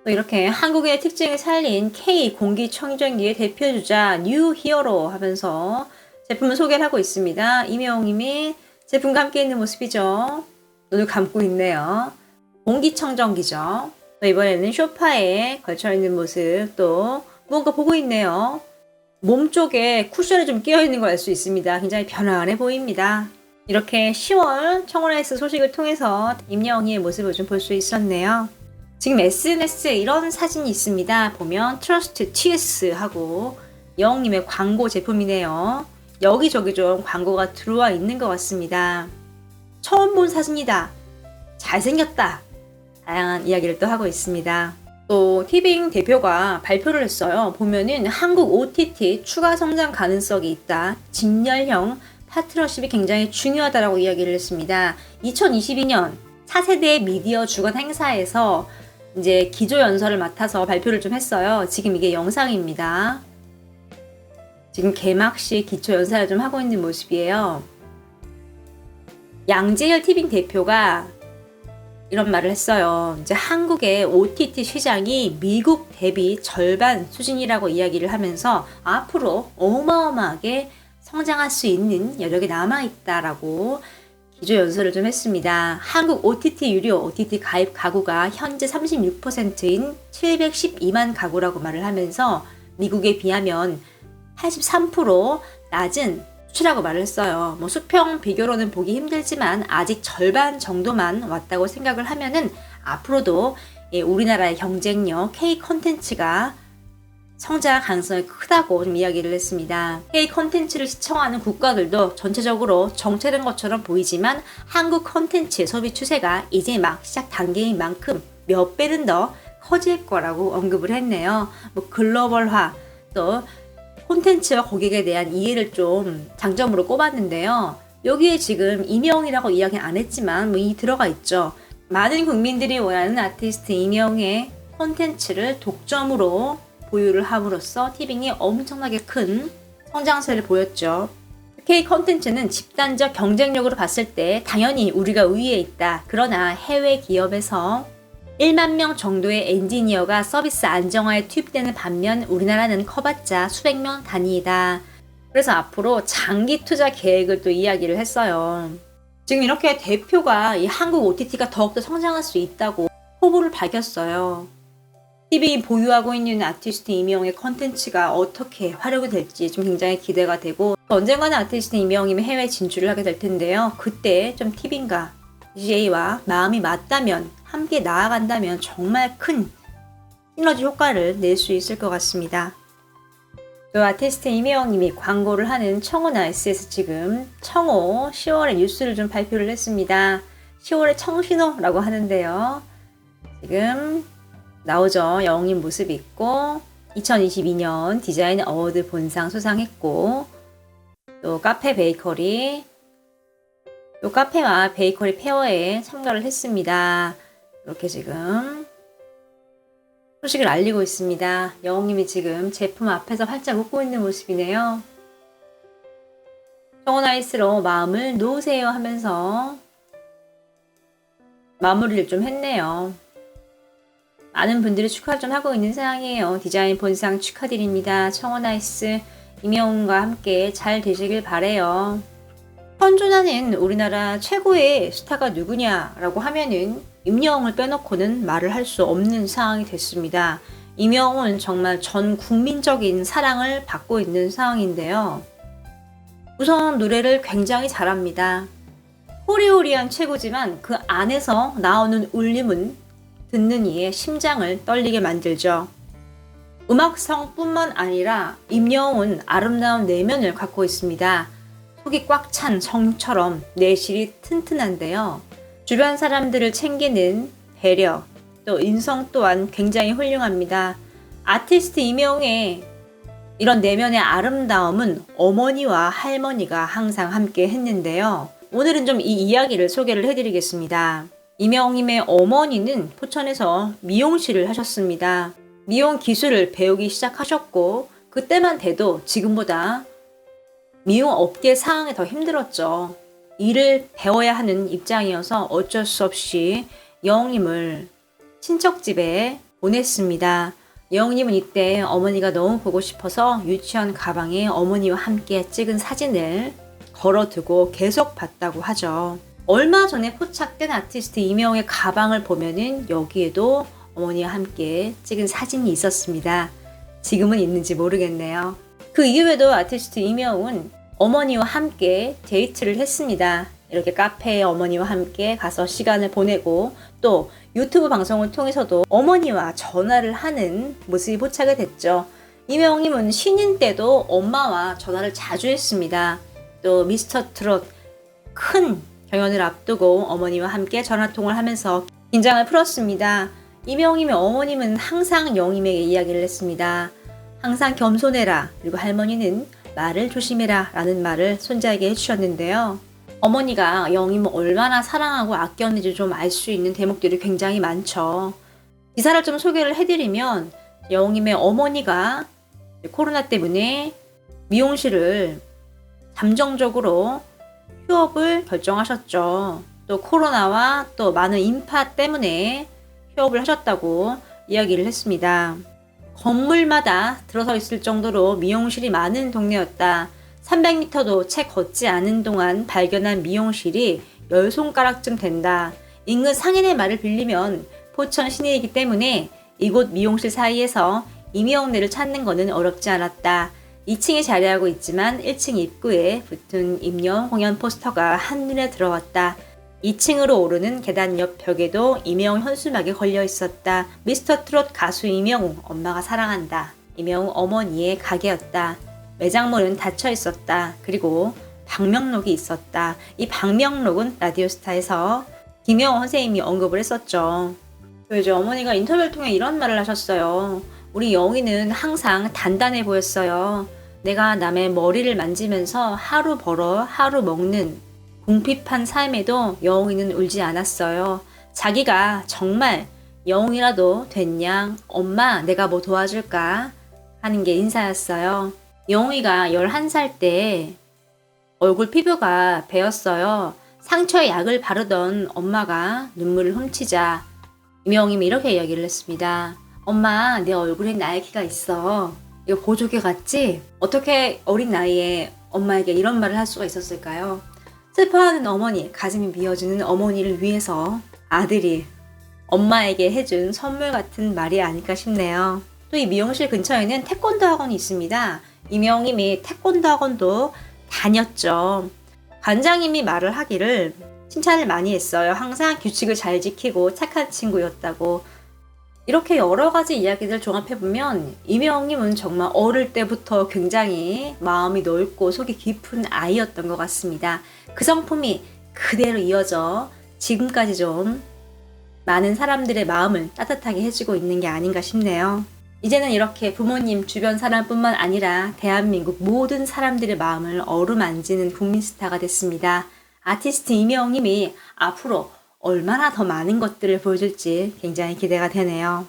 또 이렇게 한국의 특징을 살린 K 공기청정기의 대표주자 뉴 히어로 하면서 제품을 소개를 하고 있습니다. 이명웅님이 제품과 함께 있는 모습이죠. 눈을 감고 있네요. 공기청정기죠. 또 이번에는 소파에 걸쳐있는 모습, 또 무언가 보고 있네요. 몸 쪽에 쿠션이 좀 끼어있는 걸 알 수 있습니다. 굉장히 편안해 보입니다. 이렇게 10월 청원아이스 소식을 통해서 임영웅의 모습을 좀 볼 수 있었네요. 지금 SNS에 이런 사진이 있습니다. 보면 트러스트 TS 하고 영웅님의 광고 제품이네요. 여기저기 좀 광고가 들어와 있는 것 같습니다. 처음 본 사진이다. 잘생겼다. 다양한 이야기를 또 하고 있습니다. 또 티빙 대표가 발표를 했어요. 보면은 한국 OTT 추가 성장 가능성이 있다. 직렬형 파트너십이 굉장히 중요하다라고 이야기를 했습니다. 2022년 4세대 미디어 주간 행사에서 이제 기조연설을 맡아서 발표를 좀 했어요. 지금 이게 영상입니다. 지금 개막식 기초연설을 좀 하고 있는 모습이에요. 양재열 티빙 대표가 이런 말을 했어요. 이제 한국의 OTT 시장이 미국 대비 절반 수준이라고 이야기를 하면서 앞으로 어마어마하게 성장할 수 있는 여력이 남아있다라고 기조연설을 좀 했습니다. 한국 OTT 유료 OTT 가입 가구가 현재 36%인 712만 가구라고 말을 하면서 미국에 비하면 83% 낮은 수치라고 말을 했어요. 뭐 수평 비교로는 보기 힘들지만 아직 절반 정도만 왔다고 생각을 하면은 앞으로도 우리나라의 경쟁력 K 콘텐츠가 성장 가능성이 크다고 좀 이야기를 했습니다. K 콘텐츠를 시청하는 국가들도 전체적으로 정체된 것처럼 보이지만 한국 콘텐츠의 소비 추세가 이제 막 시작 단계인 만큼 몇 배는 더 커질 거라고 언급을 했네요. 뭐 글로벌화 또 콘텐츠와 고객에 대한 이해를 좀 장점으로 꼽았는데요. 여기에 지금 이명웅이라고 이야기 안 했지만 이 들어가 있죠. 많은 국민들이 원하는 아티스트 이명웅의 콘텐츠를 독점으로 보유를 함으로써 티빙이 엄청나게 큰 성장세를 보였죠. K 콘텐츠는 집단적 경쟁력으로 봤을 때 당연히 우리가 우위에 있다. 그러나 해외 기업에서 1만 명 정도의 엔지니어가 서비스 안정화에 투입되는 반면 우리나라는 커봤자 수백 명 단위이다. 그래서 앞으로 장기 투자 계획을 또 이야기를 했어요. 지금 이렇게 대표가 이 한국 OTT가 더욱더 성장할 수 있다고 포부를 밝혔어요. TV 보유하고 있는 아티스트 이명웅의 컨텐츠가 어떻게 활용이 될지 좀 굉장히 기대가 되고 언젠가는 아티스트 이명웅이 해외 진출을 하게 될 텐데요. 그때 좀 TV인가 DJ와 마음이 맞다면 함께 나아간다면 정말 큰 시너지 효과를 낼 수 있을 것 같습니다. 또 아티스트 이명웅님이 광고를 하는 청원아이스에서 지금 청호 10월에 뉴스를 좀 발표를 했습니다. 10월에 청신호라고 하는데요. 지금 나오죠. 영웅님 모습이 있고 2022년 디자인 어워드 본상 수상했고 또 카페 베이커리 또 카페와 베이커리 페어에 참가를 했습니다. 이렇게 지금 소식을 알리고 있습니다. 영웅님이 지금 제품 앞에서 활짝 웃고 있는 모습이네요. 청원아이스로 마음을 놓으세요 하면서 마무리를 좀 했네요. 많은 분들이 축하를 좀 하고 있는 상황이에요. 디자인 본상 축하드립니다. 청원아이스 이명웅과 함께 잘 되시길 바래요. 현존하는 우리나라 최고의 스타가 누구냐라고 하면은 임영웅을 빼놓고는 말을 할 수 없는 상황이 됐습니다. 임영웅은 정말 전 국민적인 사랑을 받고 있는 상황인데요. 우선 노래를 굉장히 잘합니다. 호리호리한 최고지만 그 안에서 나오는 울림은 듣는 이의 심장을 떨리게 만들죠. 음악성뿐만 아니라 임영웅은 아름다운 내면을 갖고 있습니다. 속이 꽉 찬 성처럼 내실이 튼튼한데요. 주변 사람들을 챙기는 배려, 또 인성 또한 굉장히 훌륭합니다. 아티스트 임영웅의 이런 내면의 아름다움은 어머니와 할머니가 항상 함께 했는데요. 오늘은 좀 이 이야기를 소개를 해드리겠습니다. 임영웅님의 어머니는 포천에서 미용실을 하셨습니다. 미용 기술을 배우기 시작하셨고 그때만 돼도 지금보다 미용 업계 상황이 더 힘들었죠. 일을 배워야 하는 입장이어서 어쩔 수 없이 영웅님을 친척집에 보냈습니다. 여웅님은 이때 어머니가 너무 보고 싶어서 유치원 가방에 어머니와 함께 찍은 사진을 걸어두고 계속 봤다고 하죠. 얼마 전에 포착된 아티스트 이명웅의 가방을 보면은 여기에도 어머니와 함께 찍은 사진이 있었습니다. 지금은 있는지 모르겠네요. 그 이후에도 아티스트 이명웅은 어머니와 함께 데이트를 했습니다. 이렇게 카페에 어머니와 함께 가서 시간을 보내고 또 유튜브 방송을 통해서도 어머니와 전화를 하는 모습이 포착이 됐죠. 이명웅님은 신인 때도 엄마와 전화를 자주 했습니다. 또 미스터 트롯 큰 경연을 앞두고 어머니와 함께 전화통화를 하면서 긴장을 풀었습니다. 이명웅님의 어머님은 항상 영웅님에게 이야기를 했습니다. 항상 겸손해라. 그리고 할머니는 말을 조심해라 라는 말을 손자에게 해주셨는데요. 어머니가 영웅님을 얼마나 사랑하고 아꼈는지 좀 알 수 있는 대목들이 굉장히 많죠. 기사를 좀 소개를 해드리면 영웅님의 어머니가 코로나 때문에 미용실을 잠정적으로 휴업을 결정하셨죠. 또 코로나와 또 많은 인파 때문에 휴업을 하셨다고 이야기를 했습니다. 건물마다 들어서 있을 정도로 미용실이 많은 동네였다. 300m도 채 걷지 않은 동안 발견한 미용실이 10손가락쯤 된다. 인근 상인의 말을 빌리면 포천 시내이기 때문에 이곳 미용실 사이에서 이명웅네를 찾는 것은 어렵지 않았다. 2층에 자리하고 있지만 1층 입구에 붙은 임영 공연 포스터가 한눈에 들어왔다. 2층으로 오르는 계단 옆 벽에도 이명웅 현수막이 걸려 있었다. 미스터 트롯 가수 이명웅, 엄마가 사랑한다. 이명웅 어머니의 가게였다. 매장문은 닫혀 있었다. 그리고 방명록이 있었다. 이 방명록은 라디오스타에서 김영호 선생님이 언급을 했었죠. 그래서 어머니가 인터뷰를 통해 이런 말을 하셨어요. 우리 영희는 항상 단단해 보였어요. 내가 남의 머리를 만지면서 하루 벌어 하루 먹는 궁핍한 삶에도 영웅이는 울지 않았어요. 자기가 정말 영웅이라도 됐냐? 엄마 내가 뭐 도와줄까? 하는 게 인사였어요. 영웅이가 11살 때 얼굴 피부가 베었어요. 상처에 약을 바르던 엄마가 눈물을 훔치자 이명웅님이 이렇게 이야기를 했습니다. 엄마 내 얼굴에 나이키가 있어. 이거 보조개 같지? 어떻게 어린 나이에 엄마에게 이런 말을 할 수가 있었을까요? 슬퍼하는 어머니, 가슴이 미어지는 어머니를 위해서 아들이 엄마에게 해준 선물 같은 말이 아닐까 싶네요. 또 이 미용실 근처에는 태권도 학원이 있습니다. 이명웅님이 태권도 학원도 다녔죠. 관장님이 말을 하기를 칭찬을 많이 했어요. 항상 규칙을 잘 지키고 착한 친구였다고. 이렇게 여러 가지 이야기들 종합해보면 이명웅님은 정말 어릴 때부터 굉장히 마음이 넓고 속이 깊은 아이였던 것 같습니다. 그 성품이 그대로 이어져 지금까지 좀 많은 사람들의 마음을 따뜻하게 해주고 있는 게 아닌가 싶네요. 이제는 이렇게 부모님 주변 사람뿐만 아니라 대한민국 모든 사람들의 마음을 어루만지는 국민 스타가 됐습니다. 아티스트 이명웅님이 앞으로 얼마나 더 많은 것들을 보여줄지 굉장히 기대가 되네요.